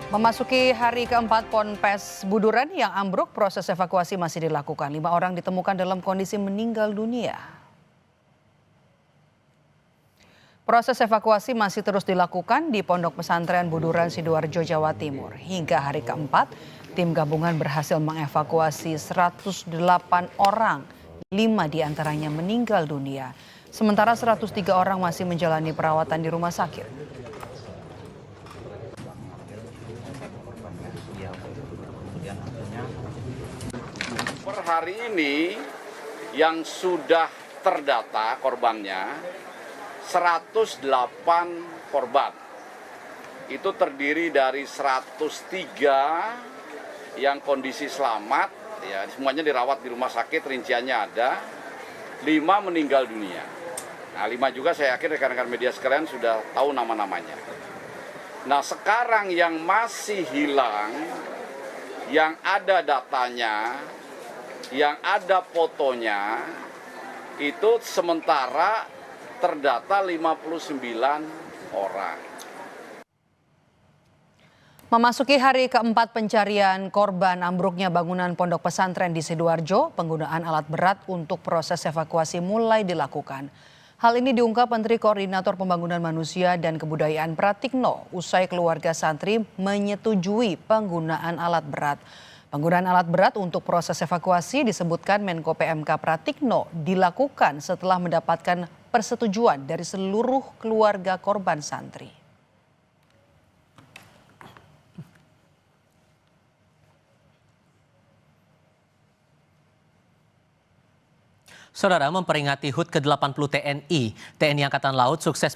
Memasuki hari keempat Ponpes Buduran yang ambruk, proses evakuasi masih dilakukan. 5 orang ditemukan dalam kondisi meninggal dunia. Proses evakuasi masih terus dilakukan di Pondok Pesantren Buduran Sidoarjo, Jawa Timur. Hingga hari keempat, tim gabungan berhasil mengevakuasi 108 orang. 5 diantaranya meninggal dunia. Sementara 103 orang masih menjalani perawatan di rumah sakit. Per hari ini yang sudah terdata korbannya 108 korban. Itu terdiri dari 103 yang kondisi selamat, ya semuanya dirawat di rumah sakit, rinciannya ada. 5 meninggal dunia. Nah, 5 juga saya yakin rekan-rekan media sekalian sudah tahu nama-namanya. Nah, sekarang yang masih hilang, yang ada datanya, yang ada fotonya, itu sementara terdata 59 orang. Memasuki hari keempat pencarian korban ambruknya bangunan pondok pesantren di Sidoarjo, penggunaan alat berat untuk proses evakuasi mulai dilakukan. Hal ini diungkap Menteri Koordinator Pembangunan Manusia dan Kebudayaan Pratikno usai keluarga santri menyetujui penggunaan alat berat. Penggunaan alat berat untuk proses evakuasi disebutkan Menko PMK Pratikno dilakukan setelah mendapatkan persetujuan dari seluruh keluarga korban santri. Saudara, memperingati HUT ke-80 TNI Angkatan Laut sukses